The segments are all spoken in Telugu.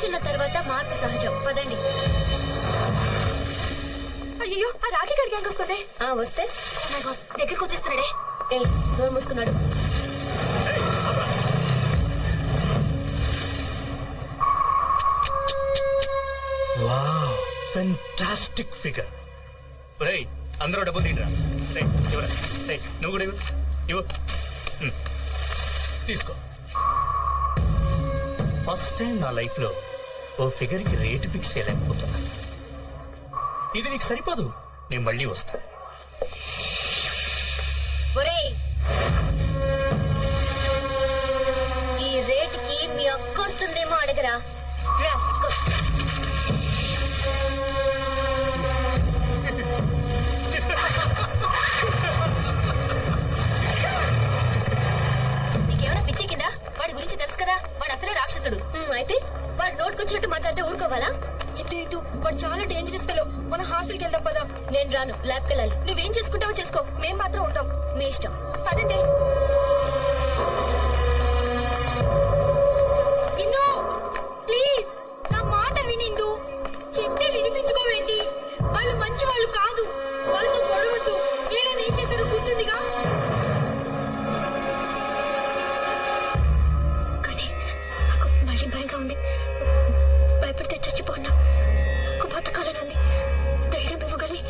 మనుషుల తర్వాత మార్పు సహజం. పదండి. అయ్యో, ఆ రాఖీ గడి గ్యాంగ్ వస్తుండే. వస్తే దగ్గరికి వచ్చేస్తున్నాడే. డోర్ మూసుకున్నాడు. Wow, fantastic figure. రేయ్, అందరూ డబ్బులు తింటరా. నువ్వు కూడా ఇవ్వు. తీసుకో. ఫస్ట్ టైం నా లైఫ్ లో ఓ ఫిగర్ కి రేటు ఫిక్స్ చేయలేకపోతున్నా. ఇది నీకు సరిపోదు, నేను మళ్ళీ వస్తా. ఈ రేటుకి మీ అక్క వస్తుందేమో అడగరా. నీకేమైనా పిచ్చి కింద? వాడి గురించి తెలుసు కదా, వాడు అసలే రాక్షసుడు. అయితే వాడు నోటుకొచ్చినట్టు మాట్లాడితే ఊరుకోవాలా? ఇటు వాడు చాలా డేంజరస్ ఫెలో. మన హాస్టల్కి వెళ్దాం పదా. నేను రాను, ల్యాబ్కి వెళ్ళాలి. నువ్వేం చేసుకుంటావో చేసుకో, మేం మాత్రం ఉంటాం. మీ ఇష్టం. పదండి. ఇందు, ప్లీజ్ నా మాట వినిందు. చెప్తే వినిపించుకోవేంటి? వాళ్ళు మంచి వాళ్ళు కాదు. వాళ్ళతో గొడవద్దు. ఏడని ఏం చేశారో గుర్తుందిగా. కానీ నాకు మళ్ళీ భయంగా ఉంది. భయపడితే చచ్చిపోన్నా. నాకు బతకాలని ఉంది. ధైర్యం ఇవ్వగలి.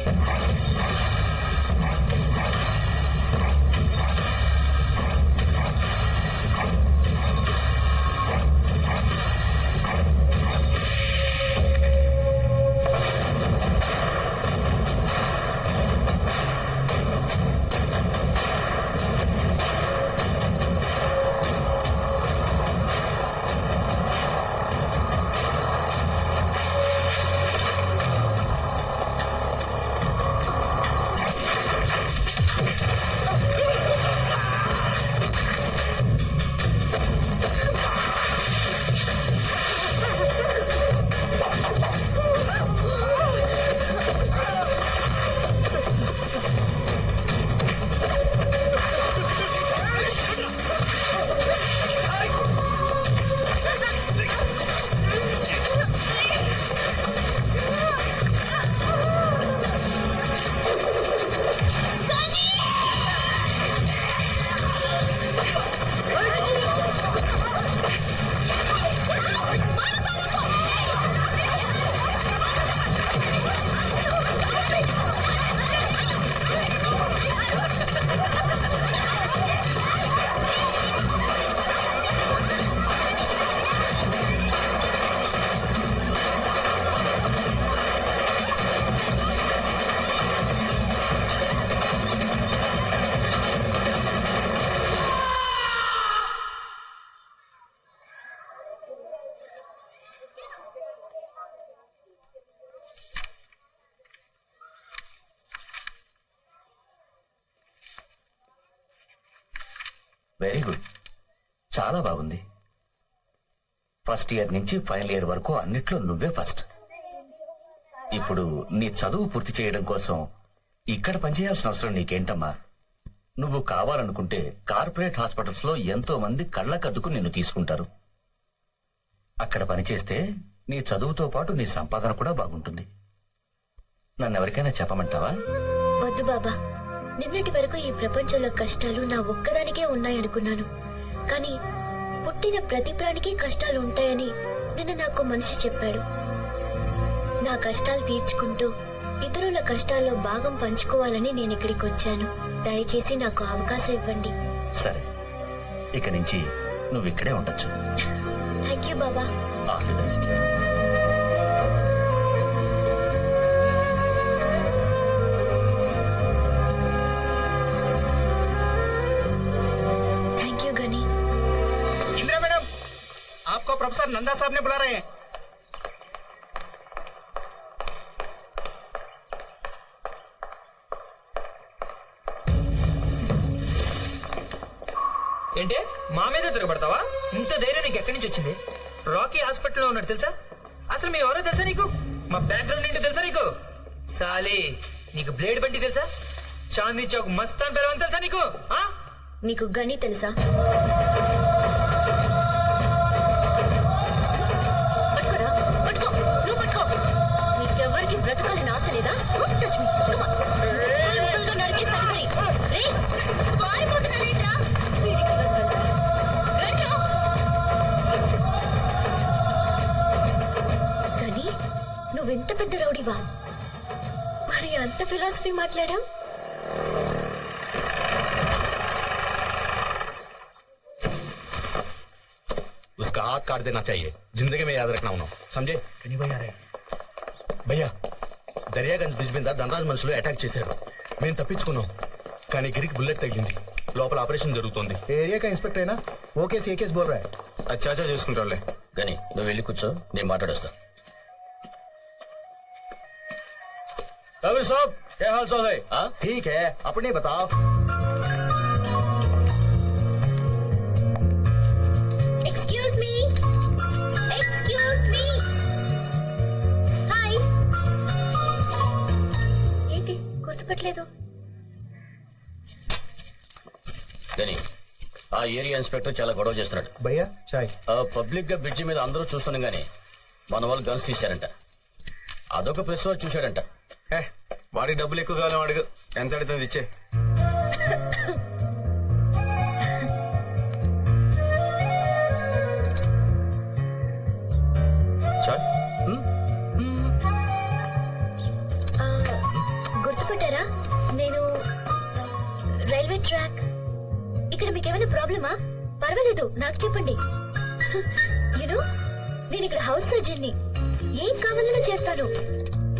వెరీ గుడ్, చాలా బాగుంది. ఫస్ట్ ఇయర్ నుంచి ఫైనల్ ఇయర్ వరకు అన్నిట్లో నువ్వే ఫస్ట్. ఇప్పుడు నీ చదువు పూర్తి చేయడం కోసం ఇక్కడ పనిచేయాల్సిన అవసరం నీకేంటమ్మా? నువ్వు కావాలనుకుంటే కార్పొరేట్ హాస్పిటల్స్ లో ఎంతో మంది కళ్ళకద్దుకు నిన్ను తీసుకుంటారు. అక్కడ పనిచేస్తే నీ చదువుతో పాటు నీ సంపాదన కూడా బాగుంటుంది. నన్నెవరికైనా చెప్పమంటావా? వద్దు బాబా. నిన్నటి వరకు ఈ ప్రపంచంలో కష్టాలు నా ఒక్కదానికే ఉన్నాయనుకున్నాను. కానీ పుట్టిన ప్రతి ప్రాణికి కష్టాలు ఉంటాయని నిన్న నాకు మనిషి చెప్పాడు. నా కష్టాలు తీర్చుకుంటూ ఇతరుల కష్టాల్లో భాగం పంచుకోవాలని నేను ఇక్కడికి వచ్చాను. దయచేసి నాకు అవకాశం ఇవ్వండి. సరే, ఇక నుంచి నువ్వు ఇక్కడే ఉండొచ్చు. Thank you Baba. All the best. Thank you గని. इंदिरा मैडम, आपको प्रोफेसर नंदा साहब ने बुला रहे हैं. ఏంటే మా మీద తిరగబడతావా? ఇంత ధైర్యం నీకు ఎక్కడి నుంచి వచ్చింది? రాకీ హాస్పిటల్లో ఉన్నాడు తెలుసా? అసలు మీ ఎవరో తెలుసా నీకు? మా బ్యాక్గ్రౌండ్ ఏంటో తెలుసా నీకు? సాలీ, నీకు బ్లేడ్ బండి తెలుసా? చాందీ చౌక్ మస్తాన్ పేరు తెలుసా నీకు? మీకు గని తెలుసా? పట్టుకోరా. లేదా టచ్ మీ కమ్ ఆన్ ముక్కలుగా నరికేస్తాను మరి రే పారిపోతున్నారేంట్రా వీడికి రండ్రా కానీ నువ్వెంత పెద్ద రౌడీవా మరి అంత ఫిలాసఫీ మాట్లాడా उसका हाथ काट देना चाहिए जिंदगी में याद रखना उन्हों समझे కానీ భయ్యా రే భయ్యా దర్యాగంజ్ బ్రిడ్జ్ మీద ధనరాజ్ మనుషులు అటాక్ చేశారు మేము తప్పించుకున్నాం కానీ గిరికి బుల్లెట్ తగిలింది లోపల ఆపరేషన్ జరుగుతోంది एरिया का इंस्पेक्टर है ना वो केस ये केस बोल रहा है అచ్చాచా చూసుకుంటారులే కానీ నువ్వు వెళ్ళి కూర్చో నేను మాట్లాడొస్తా. रवि साहब क्या हाल चाल है हाँ? ठीक है अपने बताओ ఎక్స్క్యూజ్ మీ హాయ్ ఏంటి గుర్తుపట్టలేదు కానీ ఆ ఏరియా ఇన్స్పెక్టర్ చాలా గొడవ చేస్తున్నాడు. भैया चाय పబ్లిక్ గా బ్రిడ్జి మీద అందరూ చూస్తున్నాం గానీ మన వాళ్ళు గన్స్ తీశారంట. అదొక ప్రెస్ వాళ్ళు చూశాడంట. వాడికి డబ్బులు ఎక్కువ కావాలి వాడికి ఎంత అడుగుతుంది ఇచ్చే చాయ్ ఆ, గుర్తుపట్టారా నేను రైల్వే ట్రాక్ ఇక్కడ మీకేమైనా ప్రాబ్లమా పర్వాలేదు నాకు చెప్పండి యూనో నేను ఇక్కడ హౌస్ సర్జన్ని ఏం కావాలన్నా చేస్తాను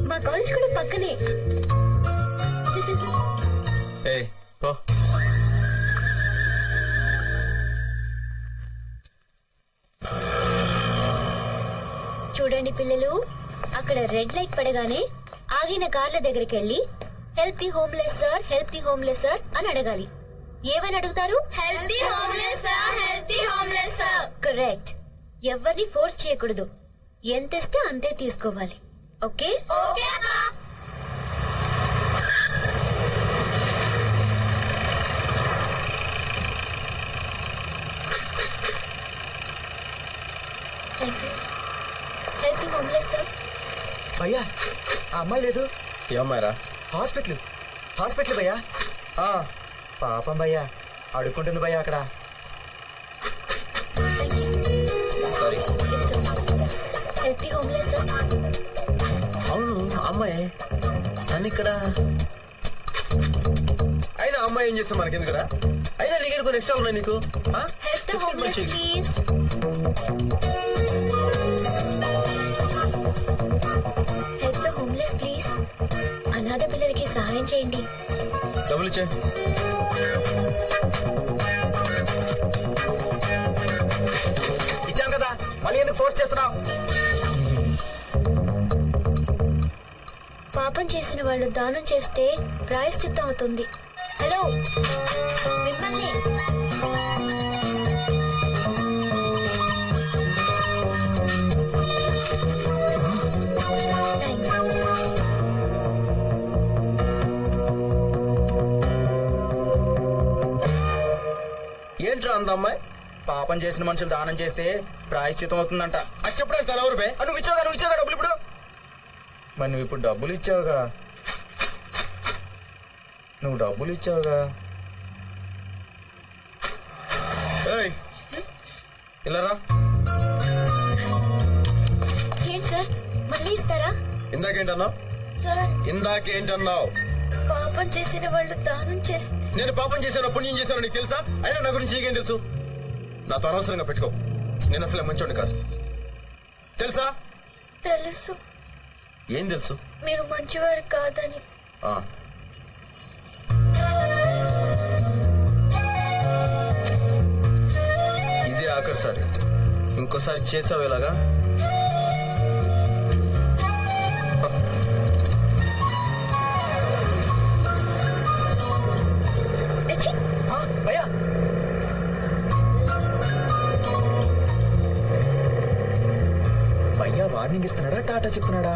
మా కాలేజ్ కూడా పక్కనే ఏ పో చూడండి పిల్లలు అక్కడ రెడ్ లైట్ పడగానే ఆగిన కార్ల దగ్గరికి వెళ్ళి help the homeless sir help the homeless sir అని అడగాలి. ఏమని అడుగుతారు? Help the homeless sir help the homeless sir. Correct. ఎవరిని ఫోర్స్ చేయకూడదు. ఎంత ఇస్తే అంతే తీసుకోవాలి. Okay okay help the homeless sir. भैया ఆ అమ్మాయి లేదు ఏమ్మారా హాస్పిటల్ భయ్యా పాపం భయ్యా అడుక్కుంటుంది భయ్యా అక్కడ sorry. Help the homeless sir. అవును అమ్మాయి నన్ను ఇక్కడ అయినా అమ్మాయి ఏం చేస్తాం మనకెందుకురా అయినా నీకు కొన్ని ఇష్టం ఉన్నాయి నీకు help the homeless please. Help the homeless please. అనాథ పిల్లలకి సహాయం చేయండి. డబ్బులు ఇచ్చే ఇచ్చాం కదా మళ్ళీ ఎందుకు ఫోర్స్ చేస్తున్నావు పాపం చేసిన వాళ్ళు దానం చేస్తే ప్రాయశ్చిత్తం అవుతుంది. హలో మిమ్మల్ని ఏంట్రా అంద అమ్మాయి పాపం చేసిన మనుషులు దానం చేస్తే ప్రాయశ్చితం అవుతుందంట అది చెప్పడానికి తల ఎవరు బే నువ్వు ఇచ్చావుగా డబ్బులు ఇప్పుడు మరి నువ్వు ఇప్పుడు డబ్బులు ఇచ్చావుగా ఏయ్, ఇలా రా ఏంటి సార్ మళ్ళీ ఇస్తారా? ఇందాకేంటన్నావు సార్ ఇందాకేంటన్నావు పాపం చేసిన వాళ్ళు దానం చేస్తే నేను పాపం చేశాను పుణ్యం చేశాను నీకు తెలుసా అయినా నా గురించి నీకేం తెలుసు నాతో అనవసరంగా పెట్టుకో నేను అసలు మంచోడిని కాదు తెలుసా తెలుసు ఏం తెలుసు మీరు మంచివారు కాదని. ఆ, ఇదే ఆఖరిసారి ఇంకోసారి చేసావు ఇలాగా అచ్చి! భయ్యా భయ్యా వార్నింగ్ ఇస్తున్నాడా టాటా చెప్తున్నాడా